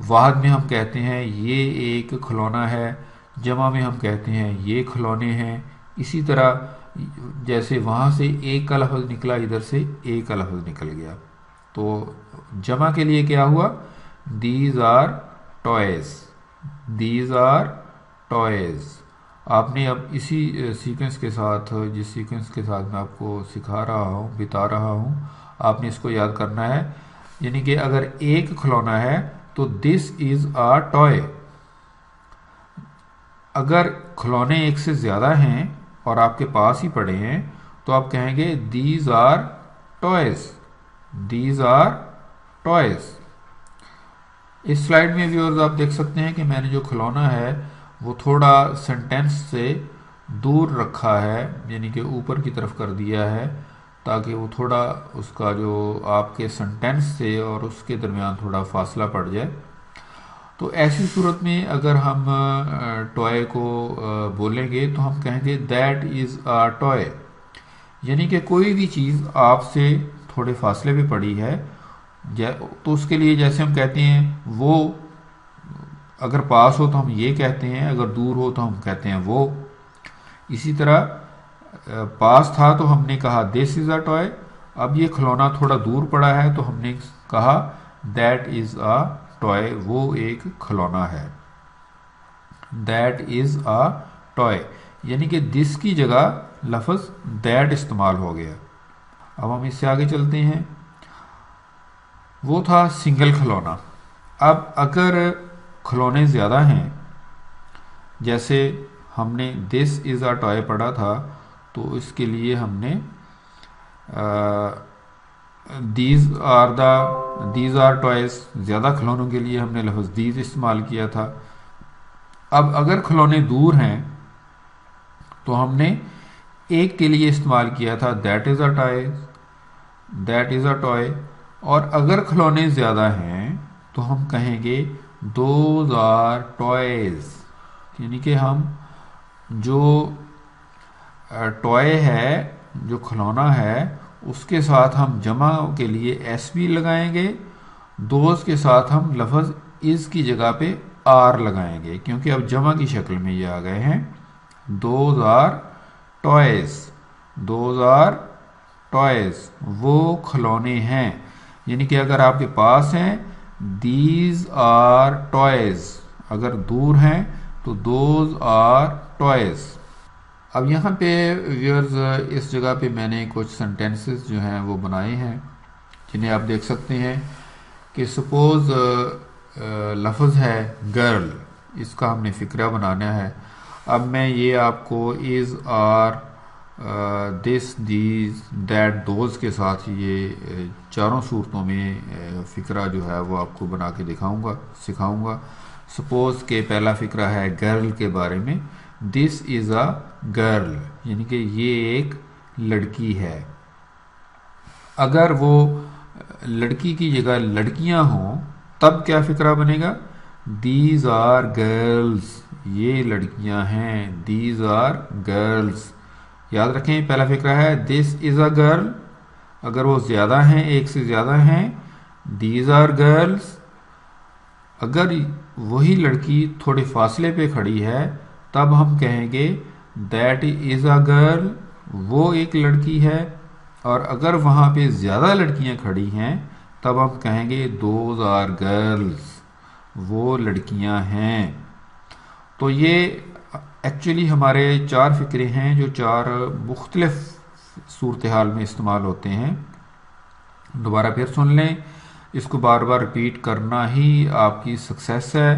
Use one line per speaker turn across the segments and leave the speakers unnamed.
واحد میں ہم کہتے ہیں یہ ایک کھلونا ہے، جمع میں ہم کہتے ہیں یہ کھلونے ہیں۔ اسی طرح جیسے وہاں سے ایک کا لفظ نکلا، ادھر سے ایک کا لفظ نکل گیا، تو جمع کے لیے کیا ہوا؟ These are toys, these are toys. آپ نے اب اسی سیکوینس کے ساتھ، جس سیکوینس کے ساتھ میں آپ کو سکھا رہا ہوں، بتا رہا ہوں، آپ نے اس کو یاد کرنا ہے۔ یعنی کہ اگر ایک کھلونا ہے تو دس از آ ٹوائے۔ اگر کھلونے ایک سے زیادہ ہیں اور آپ کے پاس ہی پڑے ہیں تو آپ کہیں گے these are toys, these are toys. اس سلائیڈ میں ویورز آپ دیکھ سکتے ہیں کہ میں نے جو کھلونا ہے وہ تھوڑا سینٹینس سے دور رکھا ہے، یعنی کہ اوپر کی طرف کر دیا ہے، تاکہ وہ تھوڑا اس کا جو آپ کے سینٹینس سے اور اس کے درمیان تھوڑا فاصلہ پڑ جائے۔ تو ایسی صورت میں اگر ہم ٹوائے کو بولیں گے تو ہم کہیں گے دیٹ از آ ٹوائے، یعنی کہ کوئی بھی چیز آپ سے تھوڑے فاصلے پہ پڑی ہے تو اس کے لیے جیسے ہم کہتے ہیں وہ، اگر پاس ہو تو ہم یہ کہتے ہیں، اگر دور ہو تو ہم کہتے ہیں وہ۔ اسی طرح پاس تھا تو ہم نے کہا دس از اے ٹوائے، اب یہ کھلونا تھوڑا دور پڑا ہے تو ہم نے کہا دیٹ از اے ٹوائے، وہ ایک کھلونا ہے، دیٹ از اے ٹوائے، یعنی کہ دس کی جگہ لفظ دیٹ استعمال ہو گیا۔ اب ہم اس سے آگے چلتے ہیں۔ وہ تھا سنگل کھلونا۔ اب اگر کھلونے زیادہ ہیں، جیسے ہم نے دس از اے ٹوائے پڑھا تھا تو اس کے لیے ہم نے دیز آر ٹوائز، زیادہ کھلونوں کے لیے ہم نے لفظ دیز استعمال کیا تھا۔ اب اگر کھلونے دور ہیں تو ہم نے ایک کے لیے استعمال کیا تھا that is a toy, that is a toy, اور اگر کھلونے زیادہ ہیں تو ہم کہیں گے دوز آر ٹوائز، یعنی کہ ہم جو ٹوائے ہے، جو کھلونا ہے، اس کے ساتھ ہم جمع کے لیے ایس بھی لگائیں گے، دوز کے ساتھ ہم لفظ از کی جگہ پہ آر لگائیں گے، کیونکہ اب جمع کی شکل میں یہ آ گئے ہیں۔ Those are toys, those are toys, وہ کھلونے ہیں، یعنی کہ اگر آپ کے پاس ہیں دیز آر ٹوائز، اگر دور ہیں تو دوز آر ٹوائز۔ اب یہاں پہ ویورز اس جگہ پہ میں نے کچھ سینٹینسز جو ہیں وہ بنائے ہیں، جنہیں آپ دیکھ سکتے ہیں کہ سپوز لفظ ہے گرل، اس کا ہم نے فقرہ بنانا ہے۔ اب میں یہ آپ کو is are this these that those کے ساتھ یہ چاروں صورتوں میں فقرہ جو ہے وہ آپ کو بنا کے سکھاؤں گا۔ سپوز کہ پہلا فقرہ ہے گرل کے بارے میں، دس از اے گرل، یعنی کہ یہ ایک لڑکی ہے۔ اگر وہ لڑکی کی جگہ لڑکیاں ہوں تب کیا فقرہ بنے گا؟ دیز آر گرلز، یہ لڑکیاں ہیں، دیز آر گرلز۔ یاد رکھیں پہلا فقرہ ہے دس از اے گرل، اگر وہ زیادہ ہیں، ایک سے زیادہ ہیں، دیز آر گرلز۔ اگر وہی لڑکی تھوڑے فاصلے پہ کھڑی ہے تب ہم کہیں گے دیٹ از اے گرل، وہ ایک لڑکی ہے، اور اگر وہاں پہ زیادہ لڑکیاں کھڑی ہیں تب ہم کہیں گے دوز آر گرلز، وہ لڑکیاں ہیں۔ تو یہ ایکچولی ہمارے چار فقرے ہیں جو چار مختلف صورتحال میں استعمال ہوتے ہیں۔ دوبارہ پھر سن لیں، اس کو بار بار ریپیٹ کرنا ہی آپ کی سکسیس ہے۔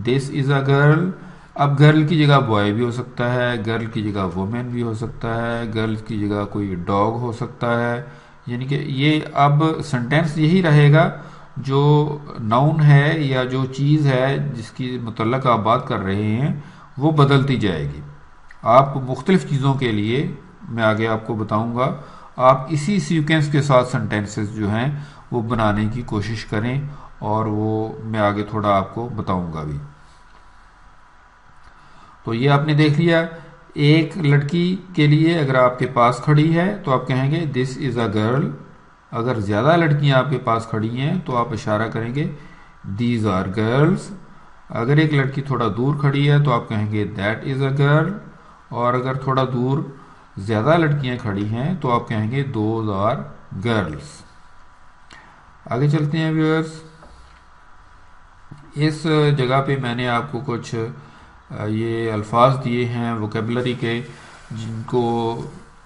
دس از اے گرل، اب گرل کی جگہ بوائے بھی ہو سکتا ہے، گرل کی جگہ وومن بھی ہو سکتا ہے، گرل کی جگہ کوئی ڈاگ ہو سکتا ہے، یعنی کہ یہ اب سنٹینس یہی رہے گا، جو ناؤن ہے یا جو چیز ہے جس کی متعلق آپ بات کر رہے ہیں وہ بدلتی جائے گی۔ آپ مختلف چیزوں کے لیے میں آگے آپ کو بتاؤں گا، آپ اسی سیکوینس کے ساتھ سنٹینسز جو ہیں وہ بنانے کی کوشش کریں، اور وہ میں آگے تھوڑا آپ کو بتاؤں گا بھی۔ تو یہ آپ نے دیکھ لیا، ایک لڑکی کے لیے اگر آپ کے پاس کھڑی ہے تو آپ کہیں گے دس از اے گرل، اگر زیادہ لڑکیاں آپ کے پاس کھڑی ہیں تو آپ اشارہ کریں گے دیز آر گرلز. اگر ایک لڑکی تھوڑا دور کھڑی ہے تو آپ کہیں گے دیٹ از اے گرل، اور اگر تھوڑا دور زیادہ لڑکیاں کھڑی ہیں تو آپ کہیں گے دوز آر گرلز. آگے چلتے ہیں ویورز. اس جگہ پہ میں نے آپ کو کچھ یہ الفاظ دیے ہیں ووکیبلری کے، جن کو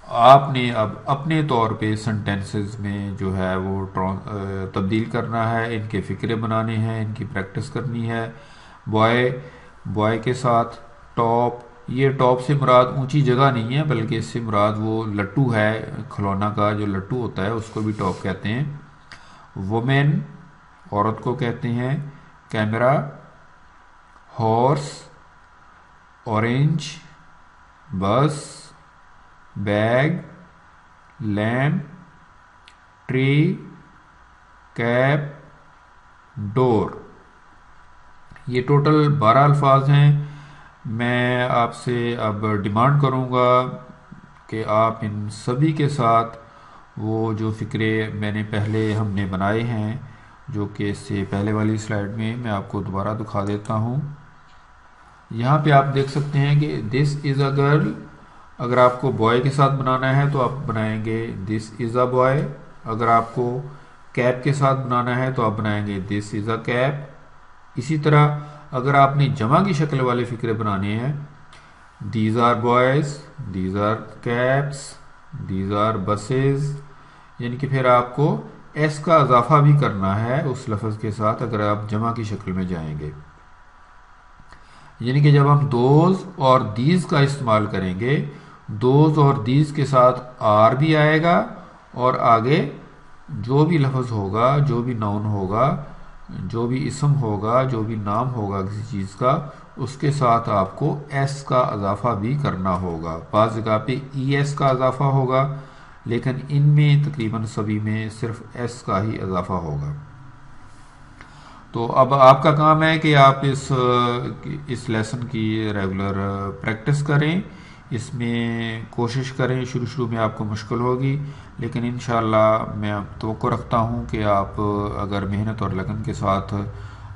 آپ نے اب اپنے طور پہ سنٹینسز میں جو ہے وہ تبدیل کرنا ہے، ان کے فقرے بنانے ہیں، ان کی پریکٹس کرنی ہے. بوائے کے ساتھ ٹاپ، یہ ٹاپ سے مراد اونچی جگہ نہیں ہے بلکہ اس سے مراد وہ لٹو ہے، کھلونا کا جو لٹو ہوتا ہے اس کو بھی ٹاپ کہتے ہیں. وومین عورت کو کہتے ہیں. کیمرہ، ہارس، اورنج، بس، بیگ، لیمپ، ٹری، کیپ، ڈور. یہ ٹوٹل 12 الفاظ ہیں. میں آپ سے اب ڈیمانڈ کروں گا کہ آپ ان سبھی کے ساتھ وہ جو فقرے میں نے پہلے ہم نے بنائے ہیں، جو کہ اس سے پہلے والی سلائیڈ میں آپ کو دوبارہ دکھا دیتا ہوں. یہاں پہ آپ دیکھ سکتے ہیں کہ دس از اے گرل. اگر آپ کو بوائے کے ساتھ بنانا ہے تو آپ بنائیں گے دس از اے بوائے. اگر آپ کو کیپ کے ساتھ بنانا ہے تو آپ بنائیں گے دس از اے کیپ. اسی طرح اگر آپ نے جمع کی شکل والے فقرے بنانے ہیں، these are boys, these are caps, these are buses, یعنی کہ پھر آپ کو ایس کا اضافہ بھی کرنا ہے اس لفظ کے ساتھ اگر آپ جمع کی شکل میں جائیں گے. یعنی کہ جب ہم دوز اور دیز کا استعمال کریں گے، دوز اور دیز کے ساتھ آر بھی آئے گا، اور آگے جو بھی لفظ ہوگا، جو بھی ناؤن ہوگا، جو بھی اسم ہوگا، جو بھی نام ہوگا کسی چیز کا، اس کے ساتھ آپ کو ایس کا اضافہ بھی کرنا ہوگا. بعض جگہ پہ ای ایس کا اضافہ ہوگا، لیکن ان میں تقریباً سبھی میں صرف ایس کا ہی اضافہ ہوگا. تو اب آپ کا کام ہے کہ آپ اس لیسن کی ریگولر پریکٹس کریں، اس میں کوشش کریں. شروع میں آپ کو مشکل ہوگی، لیکن انشاءاللہ میں توقع رکھتا ہوں کہ آپ اگر محنت اور لگن کے ساتھ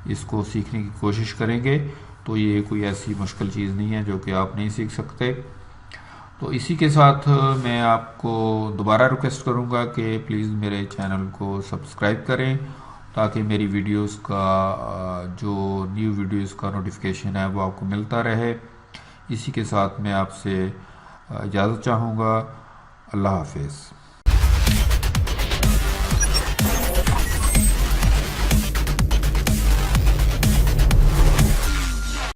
اس کو سیکھنے کی کوشش کریں گے تو یہ کوئی ایسی مشکل چیز نہیں ہے جو کہ آپ نہیں سیکھ سکتے. تو اسی کے ساتھ میں آپ کو دوبارہ ریکویسٹ کروں گا کہ پلیز میرے چینل کو سبسکرائب کریں تاکہ میری ویڈیوز کا جو نیو ویڈیوز کا نوٹیفیکیشن ہے وہ آپ کو ملتا رہے. اسی کے ساتھ میں آپ سے اجازت چاہوں گا. اللہ حافظ.